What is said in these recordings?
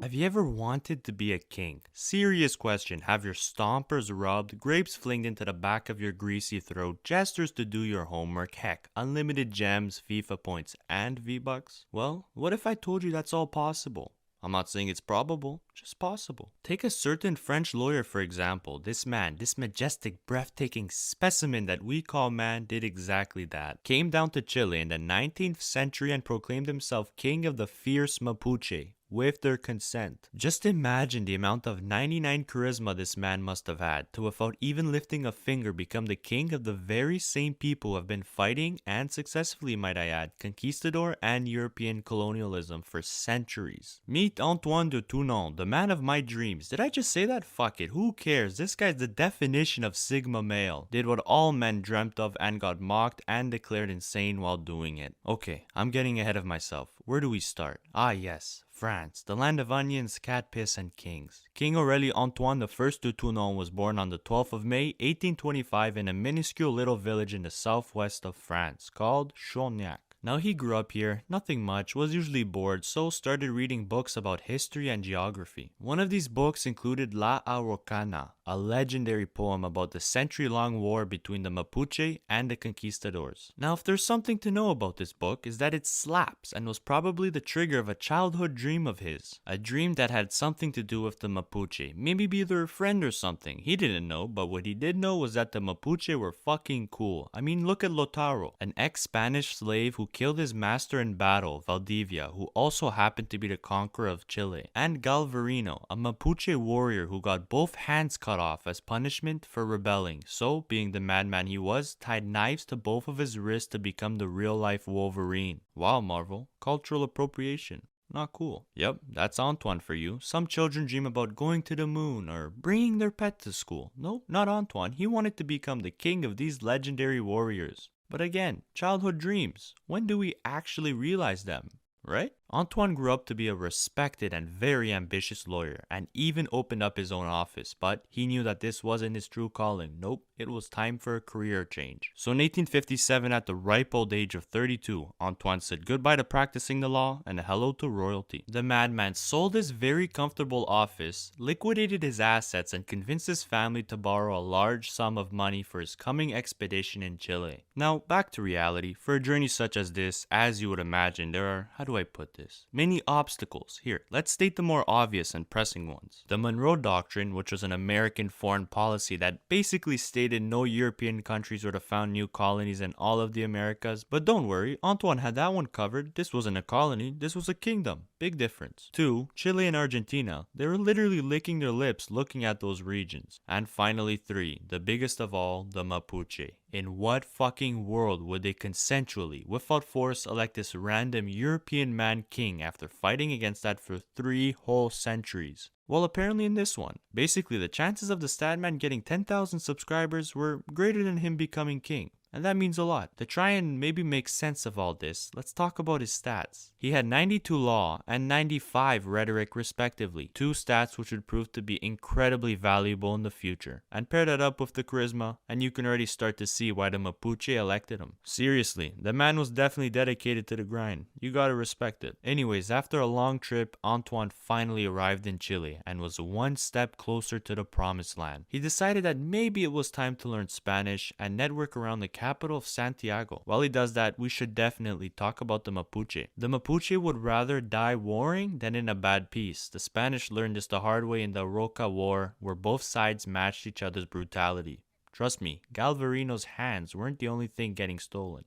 Have you ever wanted to be a king? Serious question. Have your stompers rubbed, grapes flinged into the back of your greasy throat, gestures to do your homework, heck, unlimited gems, FIFA points, and V-Bucks? Well, what if I told you that's all possible? I'm not saying it's probable, just possible. Take a certain French lawyer for example. This man, this majestic, breathtaking specimen that we call man, did exactly that. Came down to Chile in the 19th century and proclaimed himself king of the fierce Mapuche, with their consent. Just imagine the amount of 99 charisma this man must have had to, without even lifting a finger, become the king of the very same people who have been fighting, and successfully might I add, conquistador and European colonialism for centuries. Meet Antoine de Tounens, the man of my dreams. Did I just say that? Fuck it, who cares? This guy's the definition of Sigma male. Did what all men dreamt of and got mocked and declared insane while doing it. Okay, I'm getting ahead of myself. Where do we start? Ah yes, France, the land of onions, cat piss, and kings. King Aurélie Antoine I de Tounens was born on the 12th of May, 1825 in a minuscule little village in the southwest of France called Chauignac. Now he grew up here, nothing much, was usually bored, so started reading books about history and geography. One of these books included La Araucana, a legendary poem about the century-long war between the Mapuche and the conquistadors. Now if there's something to know about this book is that it slaps and was probably the trigger of a childhood dream of his. A dream that had something to do with the Mapuche, maybe be their friend or something. He didn't know, but what he did know was that the Mapuche were fucking cool. I mean, look at Lotaro, an ex-Spanish slave who killed his master in battle, Valdivia, who also happened to be the conqueror of Chile, and Galvarino, a Mapuche warrior who got both hands cut off as punishment for rebelling, so, being the madman he was, tied knives to both of his wrists to become the real-life Wolverine. Wow, Marvel. Cultural appropriation. Not cool. Yep, that's Antoine for you. Some children dream about going to the moon or bringing their pet to school. Nope, not Antoine. He wanted to become the king of these legendary warriors. But again, childhood dreams. When do we actually realize them? Right? Antoine grew up to be a respected and very ambitious lawyer, and even opened up his own office, but he knew that this wasn't his true calling. Nope, it was time for a career change. So in 1857, at the ripe old age of 32, Antoine said goodbye to practicing the law and hello to royalty. The madman sold his very comfortable office, liquidated his assets, and convinced his family to borrow a large sum of money for his coming expedition in Chile. Now, back to reality. For a journey such as this, as you would imagine, there are, how do I put this? Many obstacles. Here, let's state the more obvious and pressing ones. The Monroe Doctrine, which was an American foreign policy that basically stated no European countries were to found new colonies in all of the Americas. But don't worry, Antoine had that one covered. This wasn't a colony, this was a kingdom. Big difference. 2. Chile and Argentina. They were literally licking their lips looking at those regions. And finally 3. The biggest of all, the Mapuche. In what fucking world would they consensually, without force, elect this random European man king after fighting against that for 3 whole centuries? Well, apparently in this one. Basically, the chances of the Statman getting 10,000 subscribers were greater than him becoming king. And that means a lot. To try and maybe make sense of all this, let's talk about his stats. He had 92 law and 95 rhetoric respectively, 2 stats which would prove to be incredibly valuable in the future. And pair that up with the charisma, and you can already start to see why the Mapuche elected him. Seriously, the man was definitely dedicated to the grind. You gotta respect it. Anyways, after a long trip, Antoine finally arrived in Chile and was one step closer to the promised land. He decided that maybe it was time to learn Spanish and network around the capital of Santiago. While he does that, we should definitely talk about the Mapuche. The Mapuche would rather die warring than in a bad peace. The Spanish learned this the hard way in the Roca War, where both sides matched each other's brutality. Trust me, Galvarino's hands weren't the only thing getting stolen.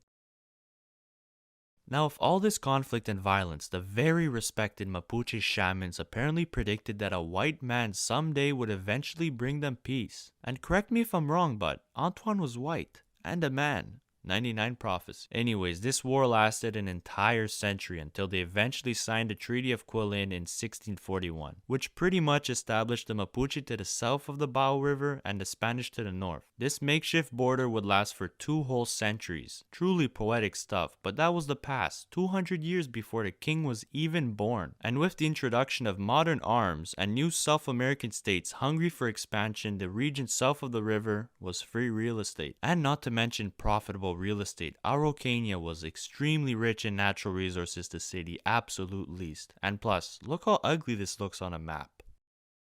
Now, with all this conflict and violence, the very respected Mapuche shamans apparently predicted that a white man someday would eventually bring them peace. And correct me if I'm wrong, but Antoine was white. And a man. 99 prophecy. Anyways, this war lasted an entire century until they eventually signed the Treaty of Quilin in 1641, which pretty much established the Mapuche to the south of the Bao River and the Spanish to the north. This makeshift border would last for 2 whole centuries. Truly poetic stuff, but that was the past, 200 years before the king was even born. And with the introduction of modern arms and new South American states hungry for expansion, the region south of the river was free real estate, and not to mention profitable about real estate, Araucania was extremely rich in natural resources to say the absolute least. And plus, look how ugly this looks on a map.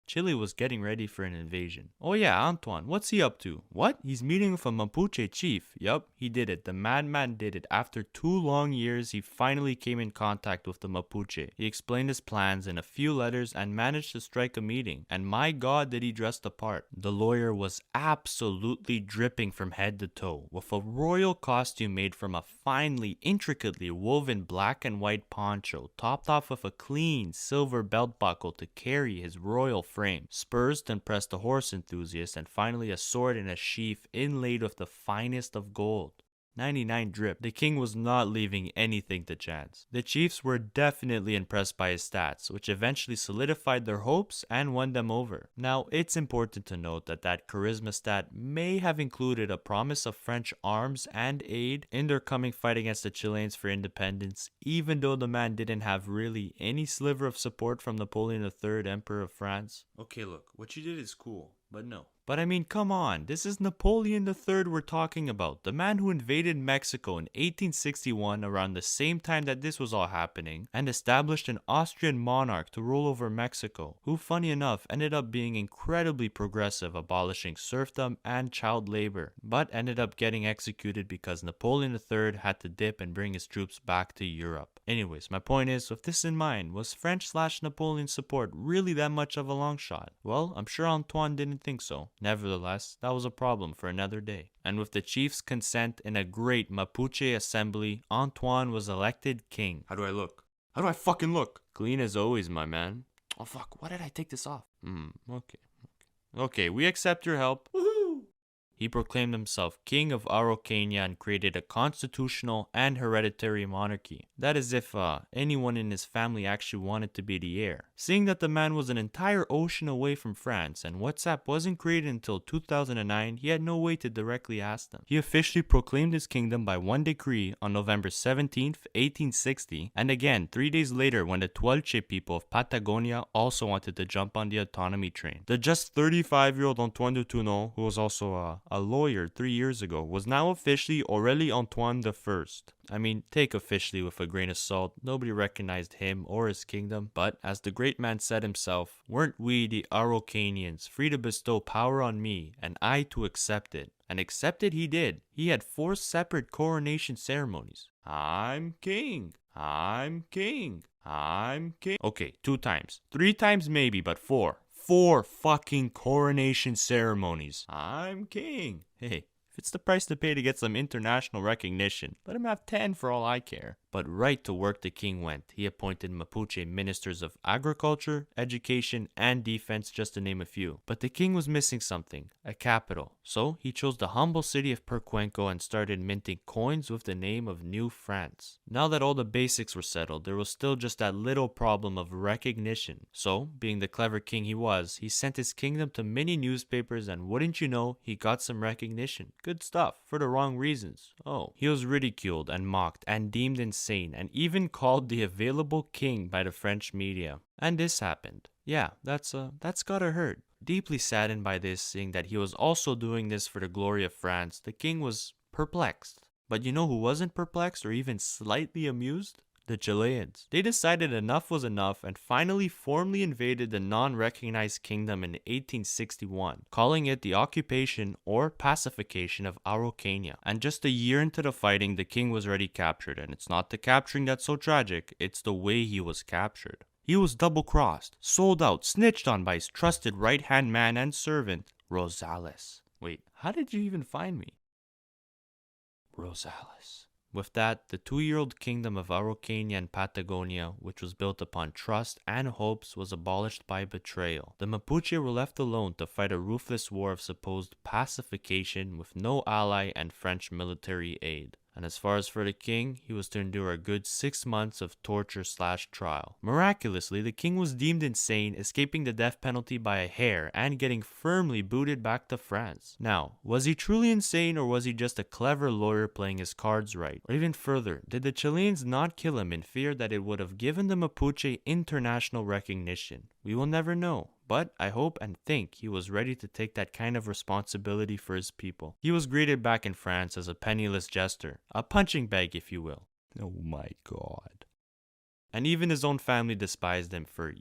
Chile was getting ready for an invasion. Oh yeah, Antoine, what's he up to? What? He's meeting with a Mapuche chief. Yup, he did it. The madman did it. After 2 long years, he finally came in contact with the Mapuche. He explained his plans in a few letters and managed to strike a meeting. And my god, did he dress the part. The lawyer was absolutely dripping from head to toe, with a royal costume made from a finely, intricately woven black and white poncho, topped off with a clean silver belt buckle to carry his royal frame, spurs to impress the horse enthusiast, and finally a sword in a sheath inlaid with the finest of gold. 99 drip. The king was not leaving anything to chance. The chiefs were definitely impressed by his stats, which eventually solidified their hopes and won them over. Now, it's important to note that charisma stat may have included a promise of French arms and aid in their coming fight against the Chileans for independence, even though the man didn't have really any sliver of support from Napoleon III, Emperor of France. Okay, look, what you did is cool, but no. But I mean, come on, this is Napoleon III we're talking about, the man who invaded Mexico in 1861 around the same time that this was all happening, and established an Austrian monarch to rule over Mexico, who funny enough ended up being incredibly progressive, abolishing serfdom and child labor, but ended up getting executed because Napoleon III had to dip and bring his troops back to Europe. Anyways, my point is, with this in mind, was French/Napoleon support really that much of a long shot? Well, I'm sure Antoine didn't think so. Nevertheless, that was a problem for another day. And with the chief's consent in a great Mapuche assembly, Antoine was elected king. How do I look? How do I fucking look? Clean as always, my man. Oh fuck, why did I take this off? Okay, we accept your help. Woohoo! He proclaimed himself king of Araucania and created a constitutional and hereditary monarchy. That is if anyone in his family actually wanted to be the heir. Seeing that the man was an entire ocean away from France and WhatsApp wasn't created until 2009, he had no way to directly ask them. He officially proclaimed his kingdom by one decree on November 17th, 1860, and again 3 days later when the Tuolche people of Patagonia also wanted to jump on the autonomy train. The just 35-year-old Antoine de Tounens, who was also a lawyer 3 years ago, was now officially Aurélie Antoine I. I mean, take officially with a grain of salt, nobody recognized him or his kingdom, but as the great man said himself, weren't we the Araucanians free to bestow power on me and I to accept it? And accept it he did. He had 4 separate coronation ceremonies. I'm king. I'm king. I'm king. Okay, 2 times. 3 times maybe, but 4. 4 fucking coronation ceremonies. I'm king. Hey, if it's the price to pay to get some international recognition, let him have 10 for all I care. But right to work the king went. He appointed Mapuche ministers of agriculture, education, and defense, just to name a few. But the king was missing something, a capital. So he chose the humble city of Percuenco and started minting coins with the name of New France. Now that all the basics were settled, there was still just that little problem of recognition. So, being the clever king he was, he sent his kingdom to many newspapers, and wouldn't you know, he got some recognition. Good stuff, for the wrong reasons. Oh, he was ridiculed and mocked and deemed insane, and even called the available king by the French media. And this happened. Yeah, that's gotta hurt. Deeply saddened by this, seeing that he was also doing this for the glory of France, the king was perplexed. But you know who wasn't perplexed or even slightly amused? The Chileans. They decided enough was enough and finally formally invaded the non-recognized kingdom in 1861, calling it the occupation or pacification of Araucania. And just a year into the fighting, the king was already captured, and it's not the capturing that's so tragic, it's the way he was captured. He was double-crossed, sold out, snitched on by his trusted right-hand man and servant, Rosales. Wait, how did you even find me? Rosales. With that, the 2-year-old kingdom of Araucania and Patagonia, which was built upon trust and hopes, was abolished by betrayal. The Mapuche were left alone to fight a ruthless war of supposed pacification with no ally and French military aid. And as far as for the king, he was to endure a good 6 months of torture/trial. Miraculously, the king was deemed insane, escaping the death penalty by a hair and getting firmly booted back to France. Now, was he truly insane, or was he just a clever lawyer playing his cards right? Or even further, did the Chileans not kill him in fear that it would have given the Mapuche international recognition? We will never know. but I hope and think he was ready to take that kind of responsibility for his people. He was greeted back in France as a penniless jester, a punching bag if you will. Oh my god. And even his own family despised him for,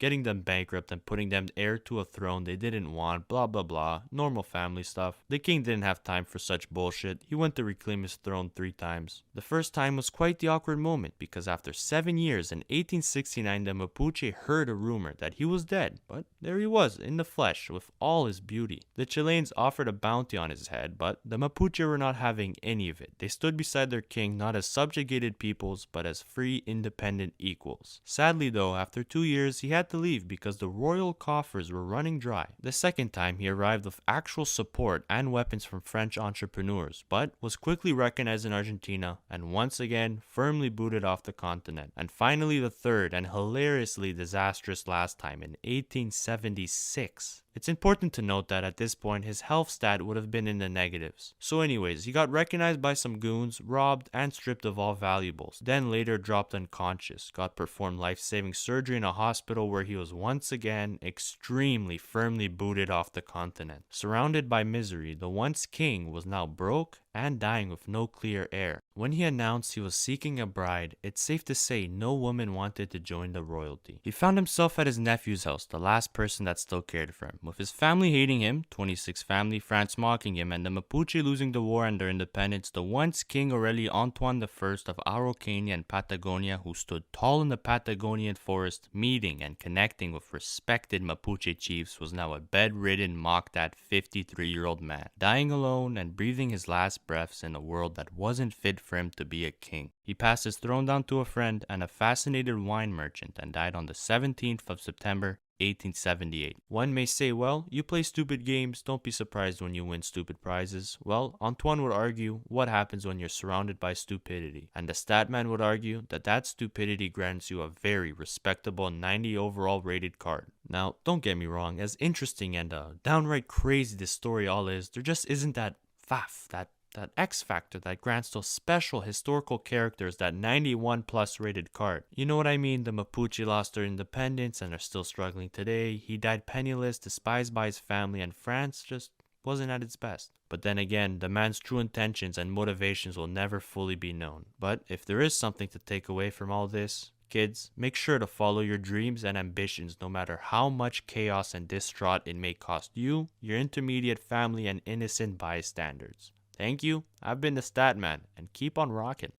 getting them bankrupt and putting them heir to a throne they didn't want, blah blah blah, normal family stuff. The king didn't have time for such bullshit. He went to reclaim his throne 3 times. The first time was quite the awkward moment because after 7 years in 1869 the Mapuche heard a rumor that he was dead, but there he was in the flesh with all his beauty. The Chileans offered a bounty on his head, but the Mapuche were not having any of it. They stood beside their king not as subjugated peoples but as free independent equals. Sadly though, after 2 years he had to leave because the royal coffers were running dry. The second time he arrived with actual support and weapons from French entrepreneurs, but was quickly recognized in Argentina and once again firmly booted off the continent. And finally the third and hilariously disastrous last time in 1876. It's important to note that at this point his health stat would have been in the negatives. So anyways, he got recognized by some goons, robbed and stripped of all valuables, then later dropped unconscious, got performed life-saving surgery in a hospital where he was once again extremely firmly booted off the continent. Surrounded by misery, the once king was now broke and dying with no clear heir. When he announced he was seeking a bride, it's safe to say no woman wanted to join the royalty. He found himself at his nephew's house, the last person that still cared for him, with his family hating him, 26 family, France mocking him, and the Mapuche losing the war and their independence. The once king already Antoine I of Araucania and Patagonia, who stood tall in the Patagonian forest, meeting and connecting with respected Mapuche chiefs, was now a bedridden, mocked-at 53-year-old man, dying alone and breathing his last breaths in a world that wasn't fit for him to be a king. He passed his throne down to a friend and a fascinated wine merchant and died on the 17th of September 1878. One may say, well, you play stupid games, don't be surprised when you win stupid prizes. Well, Antoine would argue, what happens when you're surrounded by stupidity? And the Statman would argue that that stupidity grants you a very respectable 90 overall rated card. Now, don't get me wrong, as interesting and downright crazy this story all is, there just isn't that faff, that X factor that grants those special historical characters that 91 plus rated card. You know what I mean? The Mapuche lost their independence and are still struggling today. He died penniless, despised by his family, and France just wasn't at its best. But then again, the man's true intentions and motivations will never fully be known. But if there is something to take away from all this, kids, make sure to follow your dreams and ambitions no matter how much chaos and distraught it may cost you, your intermediate family, and innocent bystanders. Thank you. I've been the Statman, and keep on rocking.